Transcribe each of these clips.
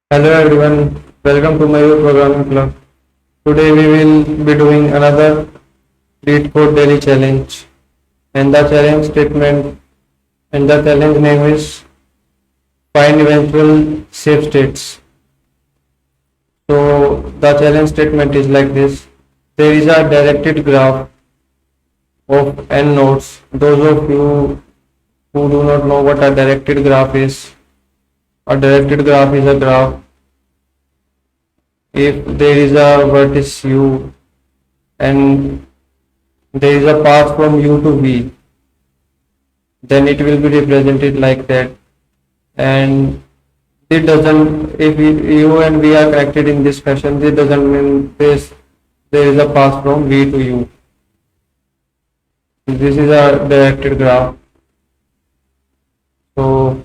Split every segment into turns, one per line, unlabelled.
Hello everyone, welcome to my programming club. Today we will be doing another Leetcode daily challenge, and the challenge statement and the challenge name is find eventual safe states. So the challenge statement is like this: there is a directed graph of n nodes. Those of you who do not know what a directed graph is, a directed graph is a graph if there is a vertex u and there is a path from u to v, then it will be represented like that. And it doesn't, if u and v are connected in this fashion, this doesn't mean there is a path from v to u. This is a directed graph. So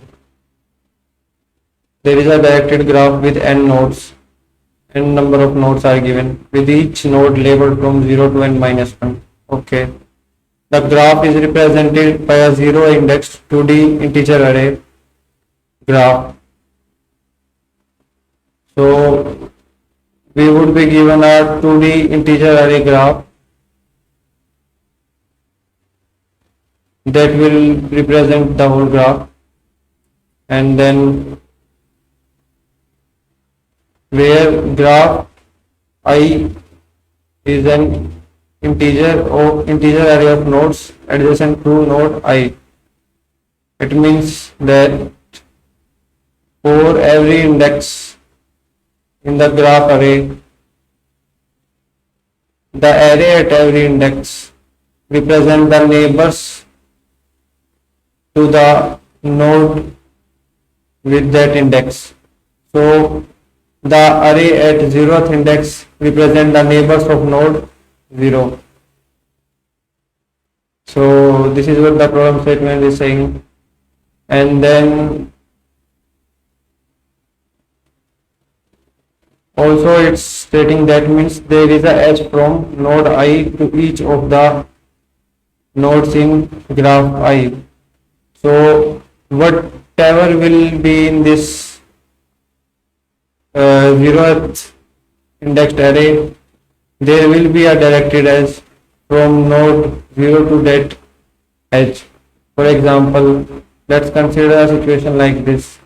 there is a directed graph with n nodes. N number of nodes are given with each node labeled from 0 to n minus 1. Okay. The graph is represented by a zero indexed 2D integer array graph. So we would be given a 2D integer array graph that will represent the whole graph, and then where graph I is an integer array of nodes adjacent to node I. It means that for every index in the graph array, the array at every index represent the neighbors to the node with that index. So the array at 0th index represent the neighbors of node 0. So this is what the problem statement is saying. And then also it's stating that means there is a edge from node I to each of the nodes in graph I. So whatever will be in this 0th indexed array, there will be a directed edge from node 0 to that edge. For example, let's consider a situation like this.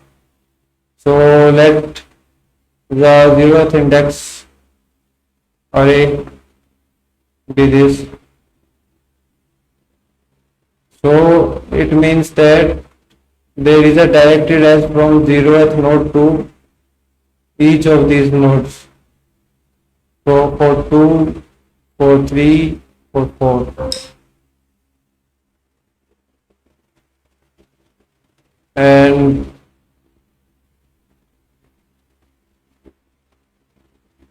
So let the 0th index array be this. So it means that there is a directed edge from 0th node to each of these nodes. So for 2, for 3, for 4. And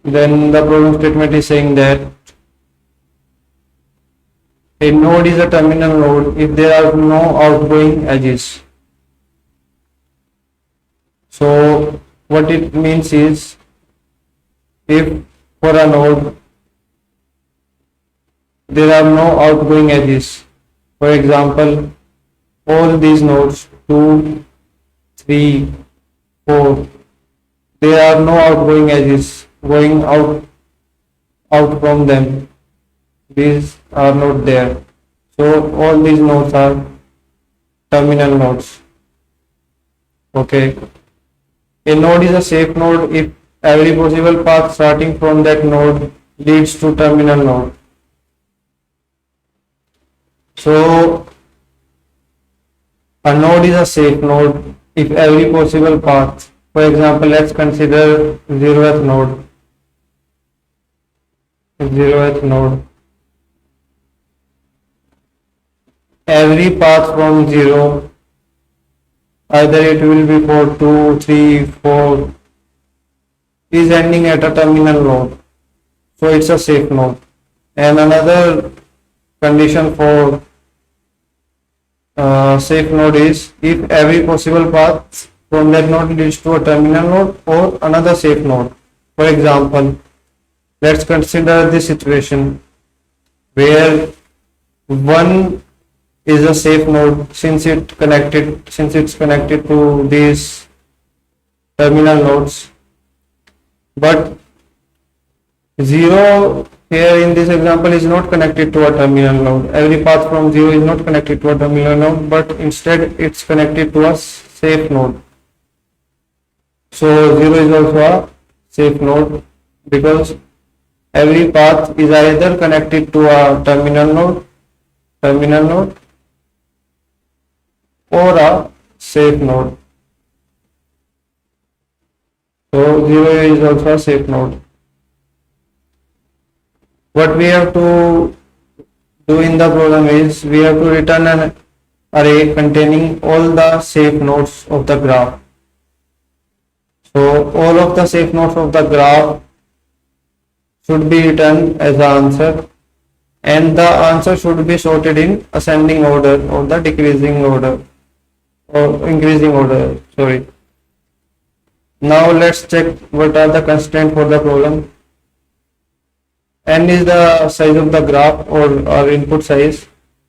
then the problem statement is saying that a node is a terminal node if there are no outgoing edges. So what it means is, if for a node there are no outgoing edges, for example all these nodes 2, 3, 4, there are no outgoing edges going out from them, these are not there, so all these nodes are terminal nodes. Okay. A node is a safe node if every possible path starting from that node leads to terminal node. So a node is a safe node if every possible path, for example, let's consider 0th node. 0th node. Every path from 0, either it will be 4, 2, 3, 4, is ending at a terminal node. So it's a safe node. And another condition for safe node is if every possible path from that node leads to a terminal node or another safe node. For example, let's consider this situation where 1 is a safe node since it's connected to these terminal nodes, But 0 here in this example is not connected to a terminal node. Every path from 0 is not connected to a terminal node, but instead it's connected to a safe node. So 0 is also a safe node because every path is either connected to a terminal node or a safe node. So 0 is also a safe node. What we have to do in the program is we have to return an array containing all the safe nodes of the graph. So all of the safe nodes of the graph should be returned as the answer, and the answer should be sorted in ascending order or the decreasing order or increasing order. Sorry. Now let's check what are the constraints for the problem. N is the size of the graph or our input size,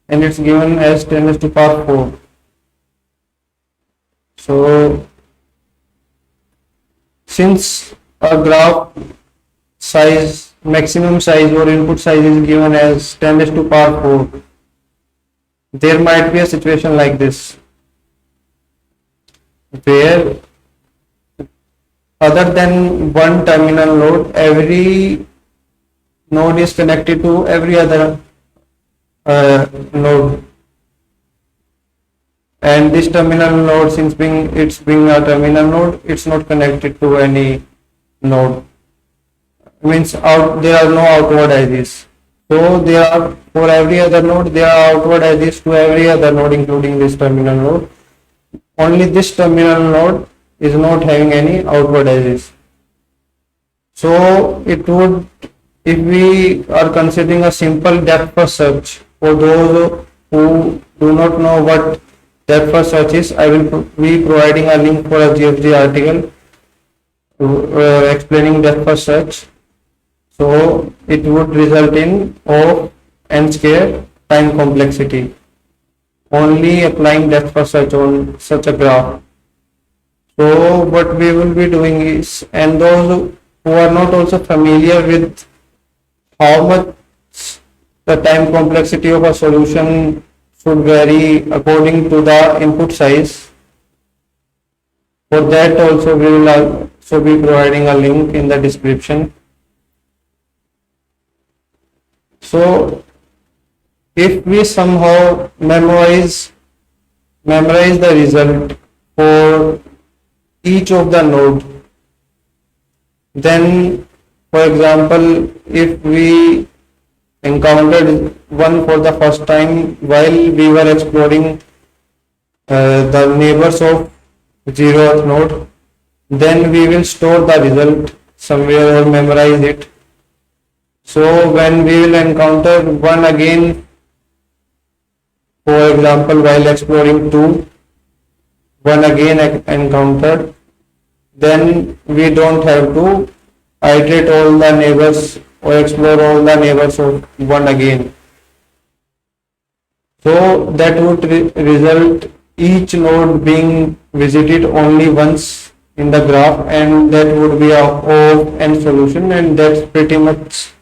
and it's given as 10 raised to power 4. So since a graph size, maximum size or input size is given as 10 raised to power 4, there might be a situation like this where other than one terminal node, every node is connected to every other node, and this terminal node, since it's being a terminal node, it's not connected to any node. Means there are no outward edges. So there are, for every other node there are outward edges to every other node including this terminal node. Only this terminal node is not having any outward edges. So it would, if we are considering a simple depth first search, for those who do not know what depth first search is, I will be providing a link for a GFG article explaining depth first search. So it would result in O n square time complexity, only applying depth first search on such a graph. So what we will be doing is, and those who are not also familiar with how much the time complexity of a solution should vary according to the input size, for that also we will also be providing a link in the description. So if we somehow memorize the result for each of the node, then for example if we encountered one for the first time while we were exploring the neighbors of 0th node, then we will store the result somewhere or memorize it. So when we will encounter one again, for example while exploring 2, one again encountered, then we don't have to iterate all the neighbors or explore all the neighbors of 1 again. So that would result each node being visited only once in the graph, and that would be a O n solution, and that's pretty much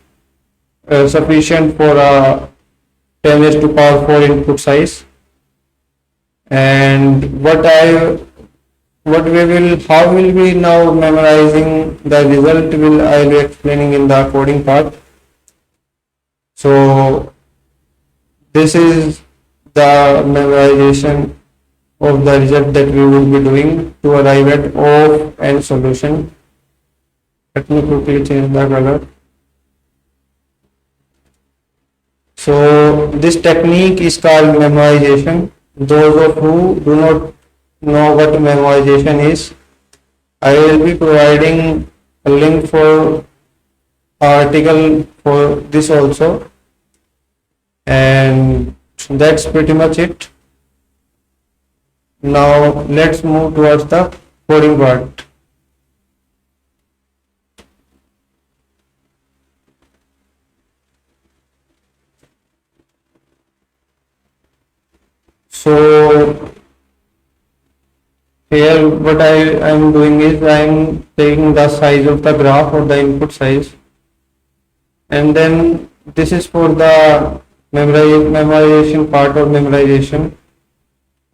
sufficient for a 10 raised to power 4 input size. And how will we now memorizing the result I'll be explaining in the coding part. So this is the memorization of the result that we will be doing to arrive at O n solution. Let me quickly change the color. So this technique is called memorization. Those of who do not know what memorization is, I will be providing a link for article for this also, and that's pretty much it. Now let's move towards the coding part. So Here what I am doing is I am taking the size of the graph or the input size, and then this is for the memorization part or memorization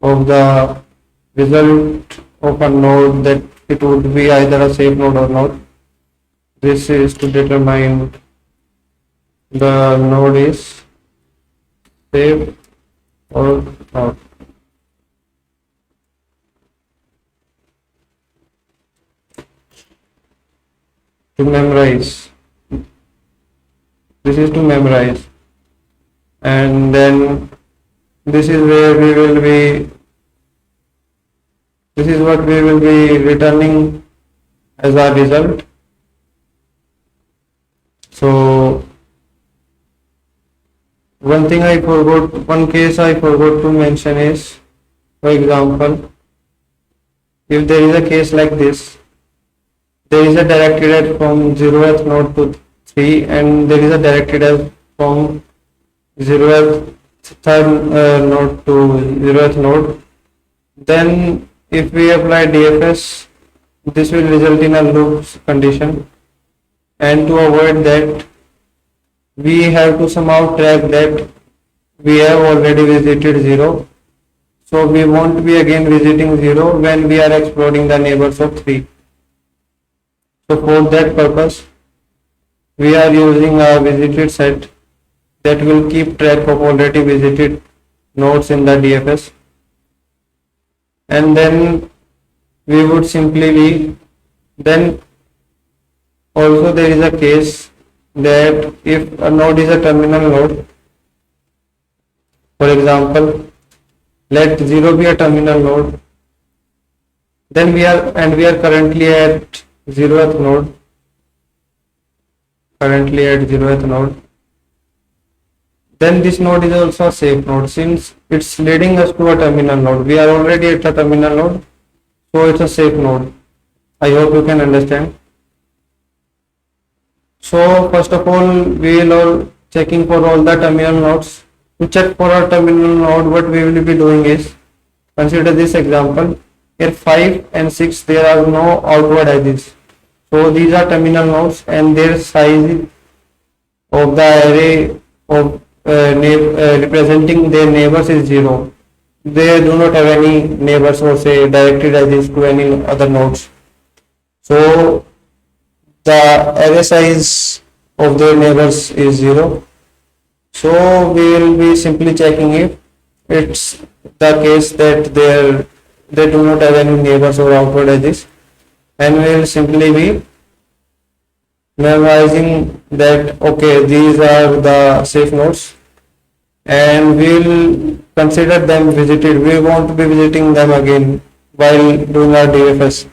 of the result of a node, that it would be either a safe node or not. This is to determine the node is safe or not. To memorize, this is to memorize, and then this is where we will be, this is what we will be returning as our result. So one case I forgot to mention is, for example, if there is a case like this, there is a directed at from 0th node to 3, and there is a directed at from 0th node to 0th node. Then if we apply DFS, this will result in a loop condition, and to avoid that, we have to somehow track that we have already visited 0, so we won't be again visiting 0 when we are exploring the neighbors of 3. So for that purpose, we are using a visited set that will keep track of already visited nodes in the DFS, and then we would simply be, then also there is a case that if a node is a terminal node, for example, let 0 be a terminal node, then we are currently at 0th node, then this node is also a safe node since it's leading us to a terminal node. We are already at a terminal node, so it's a safe node. I hope you can understand. So first of all, we will all checking for all the terminal nodes. To check for our terminal node, what we will be doing is, consider this example. Here 5 and 6, there are no outward edges. So these are terminal nodes, and their size of the array of representing their neighbors is 0. They do not have any neighbors or say directed edges to any other nodes. So the array size of their neighbors is 0. So we will be simply checking if it's the case that they do not have any neighbors or outward edges, and we will simply be memorizing that okay, these are the safe nodes, and we will consider them visited. We won't be visiting them again while doing our DFS.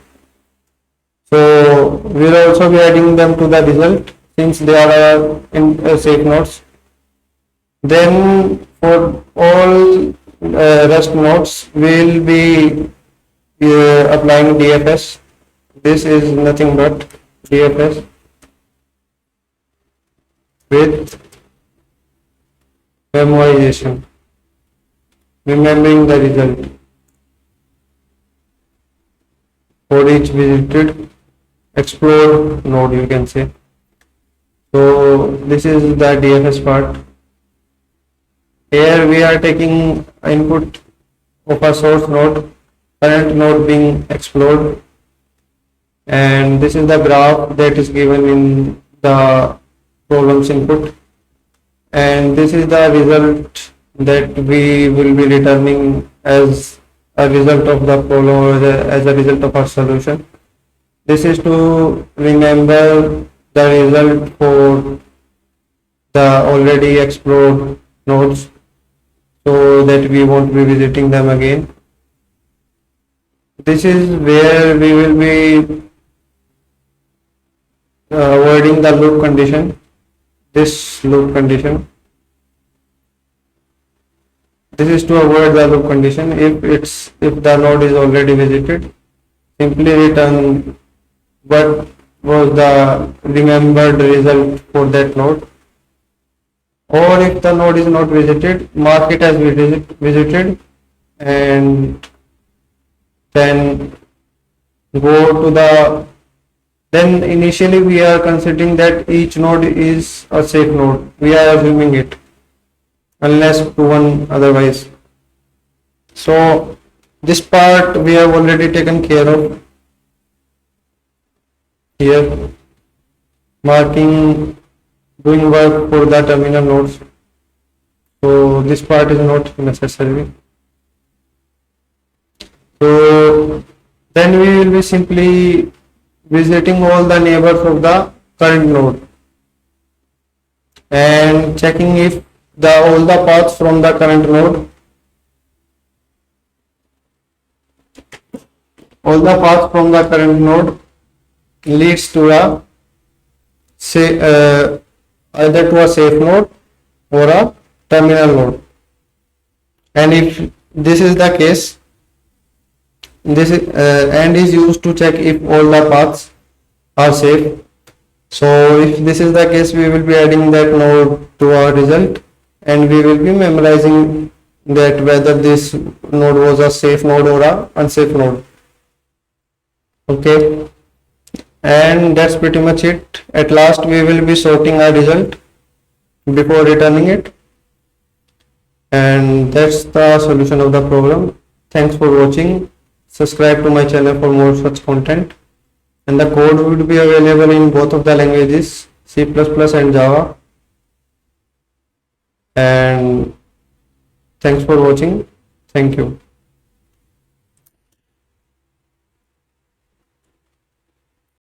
So we will also be adding them to the result since they are in safe nodes. Then for all rest nodes, we will be applying DFS. This is nothing but DFS with memorization, remembering the result for each visited explored node, you can say. So this is the DFS part. Here we are taking input of a source node, current node being explored, and this is the graph that is given in the problem's input, and this is the result that we will be returning as a result of the problem or as a result of our solution. This is to remember the result for the already explored nodes, so that we won't be visiting them again. This is where we will be avoiding the loop condition, this loop condition. This is to avoid the loop condition. If the node is already visited, simply return what was the remembered result for that node. Or if the node is not visited, mark it as visited and then go to the, then initially we are considering that each node is a safe node. We are assuming it unless proven otherwise. So this part we have already taken care of here, marking doing work for the terminal nodes. So this part is not necessary. So then we will be simply visiting all the neighbors of the current node and checking if all the paths from the current node, all the paths from the current node leads to a either to a safe node or a terminal node. And if this is the case, this is and is used to check if all the paths are safe. So if this is the case, we will be adding that node to our result, and we will be memorizing that whether this node was a safe node or a unsafe node. Okay, and that's pretty much it. At last we will be sorting our result before returning it, and that's the solution of the problem. Thanks for watching. Subscribe to my channel for more such content, and the code would be available in both of the languages, C++ and Java. And thanks for watching. Thank you.